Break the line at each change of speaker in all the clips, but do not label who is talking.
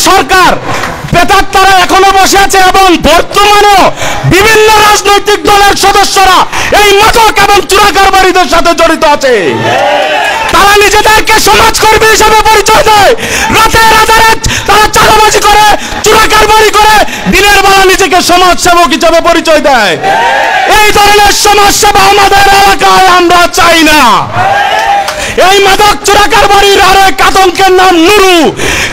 সরকার প্রেতাত্মারা এখনো বসে আছে এবং বর্তমানেও বিভিন্ন রাজনৈতিক দলের সদস্যরা এই মাদক এবং চোরা কারবারিদের সাথে জড়িত আছে। তারা নিজেদেরকে সমাজকর্মী হিসেবে পরিচয় দেয়, রাতের আধারে তারা চাঁদাবাজি করে, চোরা কারবারি করে, দিনের বেলা নিজেকে সমাজসেবক হিসেবে পরিচয় দেয়। এই ধরনের সমাজসেবা আমাদের এলাকায় আমরা চাই না। এই মাদক চোরা কারবারির আরেক আতঙ্কের নাম নুরু।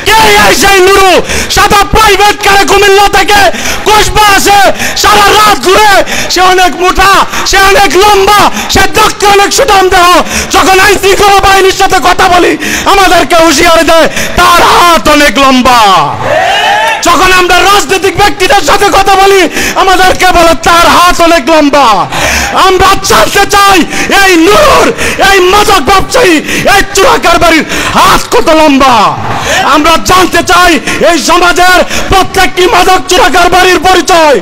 কে সেই নুরু? সাদা প্রাইভেট কারে কুমিল্লা থেকে কসবা আসে, সারা রাত ঘুরে। সে অনেক মোটা, সে অনেক লম্বা, সে দেখতে অনেক সুঠাম দেহ। যখন আইন শৃঙ্খলা বাহিনীর সাথে কথা বলি আমাদেরকে হুঁশিয়ারি দেয় তার হাত অনেক লম্বা। যখন আমরা রাজনৈতিক ব্যক্তিদের সাথে কথা বলি আমাদেরকে বলে তার হাত অনেক লম্বা। আমরা জানতে চাই এই নুরুর, এই মাদক ব্যবসায়ী, এই চোরা কারবারির হাত কত লম্বা। আমরা জানতে চাই এই সমাজের প্রত্যেকটি মাদক চোরা কারবারির পরিচয়।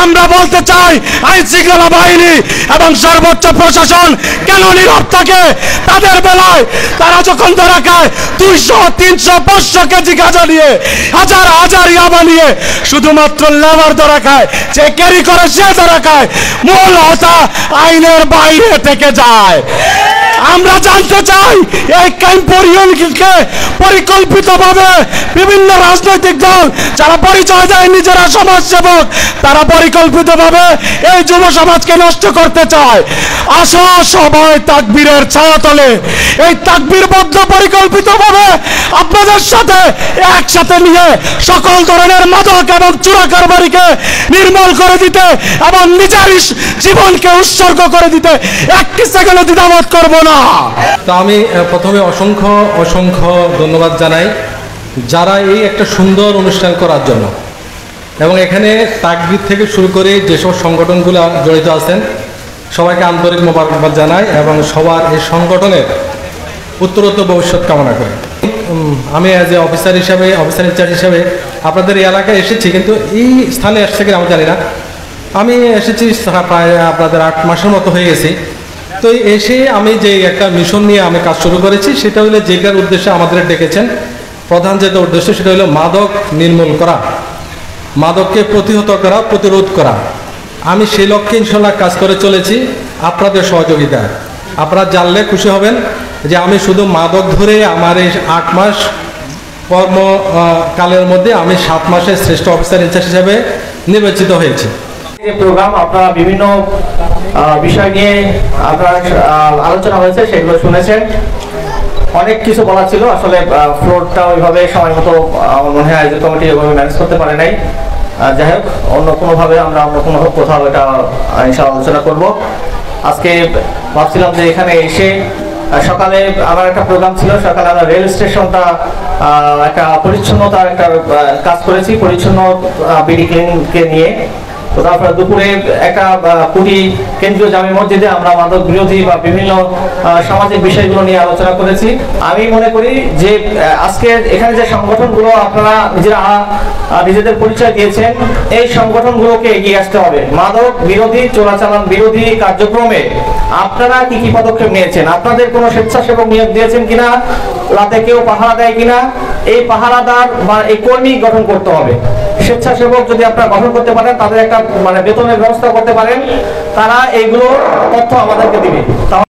আমরা বলতে চাই আইন শৃঙ্খলা বাহিনী এবং সর্বোচ্চ প্রশাসন কেন নীরব থাকে? তাদের বেলায় তারা যখন ধরা খায় 200, 300, 500 কেজি গাঁজা নিয়ে, হাজার হাজার ইয়াবা নিয়ে, শুধুমাত্র লেবার ধরা খায়, যে ক্যারি করে সে ধরা খায়, মূল হোতা আইনের বাইরে থেকে যায়। আমরা জানতে চাই এই ক্যাম্পেইনকে পরিকল্পিতভাবে বিভিন্ন রাজনৈতিক দল যারা পরিচয় দেয় নিজেরা সমাজসেবক, তারা পরিকল্পিতভাবে এই যুব সমাজকে নষ্ট করতে চায়। আসো সবাই তাকবীরের ছায়াতলে, এই তাকবীরবদ্ধ পরিকল্পিতভাবে আপনাদের সাথে একসাথে নিয়ে সকল ধরনের মাদক এবং চোরা কারবারিকে নির্মূল করে দিতে এবং নিজের জীবনকে উৎসর্গ করে দিতে একটি সেকেন্ড দ্বিধাবোধ করব না।
তো আমি প্রথমে অসংখ্য অসংখ্য ধন্যবাদ জানাই যারা এই একটা সুন্দর অনুষ্ঠান করার জন্য, এবং এখানে তাকবীর থেকে শুরু করে যেসব সংগঠনগুলো জড়িত আছেন সবাইকে আন্তরিক মোবারকবাদ জানাই এবং সবার এই সংগঠনের উত্তরোত্তর ভবিষ্যৎ কামনা করি। আমি অ্যাজ এ অফিসার ইনচার্জ হিসাবে আপনাদের এই এলাকায় এসেছি, কিন্তু এই স্থানে আসছে কিনা আমি জানি না। আমি এসেছি প্রায় আপনাদের 8 মাসের মতো হয়ে গেছি। তো এসে আমি যে একটা মিশন নিয়ে আমি কাজ শুরু করেছি সেটা হলো যেটার উদ্দেশ্যে আমাদের ডেকেছেন, প্রধান যেটা উদ্দেশ্য সেটা হলো মাদক নির্মূল করা, মাদককে প্রতিহত করা, প্রতিরোধ করা। আমি সেই লক্ষ্যে ইনশাল্লাহ কাজ করে চলেছি আপনাদের সহযোগিতা। আপনারা জানলে খুশি হবেন যে আমি শুধু মাদক ধরে আমার এই 8 মাস কর্মকালের মধ্যে আমি 7 মাসে শ্রেষ্ঠ অফিসার ইনচার্জ হিসেবে নির্বাচিত হয়েছি।
প্রোগ্রাম আপনারা বিভিন্ন বিষয় নিয়ে আপনার আলোচনা হয়েছে, সেগুলো শুনেছেন। অনেক কিছু বলা ছিল, আসলে ফ্লোরটা ওইভাবে সময় মতো মনে হয় আয়োজক কমিটি ওইভাবে ম্যানেজ করতে পারে নাই। যাই হোক, অন্য কোনোভাবে আমরা কোথাও এটা ইনশাআল্লাহ আলোচনা করব। আজকে ভাবছিলাম যে এখানে এসে সকালে আমার একটা প্রোগ্রাম ছিল, সকালে আমরা রেল স্টেশনটা একটা পরিচ্ছন্নতার একটা কাজ করেছি, পরিচ্ছন্ন বিডি ক্লিনকে নিয়ে। তো তারপরে দুপুরে একটা কুটি কেন্দ্রীয় জামে মসজিদে আমরা মাদক বিরোধী বা বিভিন্ন সামাজিক বিষয়গুলো নিয়ে আলোচনা করেছি। আমি মনে করি যে আজকে এখানে যে সংগঠনগুলো আপনারা নিজেদের পরিচয় দিয়েছেন, এই সংগঠনগুলোকে এগিয়ে আসতে হবে। মাদক বিরোধী, চোরাচালান বিরোধী কার্যক্রমে আপনারা কি কি পদক্ষেপ নিয়েছেন? আপনাদের কোনো স্বেচ্ছাসেবক নিয়োগ দিয়েছেন কিনা? রাতে কেউ পাহারা দেয় কিনা? এই পাহারাদার বা এই কর্মী গঠন করতে হবে। স্বেচ্ছাসেবক যদি আপনারা গঠন করতে পারেন, তাদের একটা বেতনের ব্যবস্থা করতে পারেন, তারা এইগুলো তথ্য আমাদেরকে দিবে।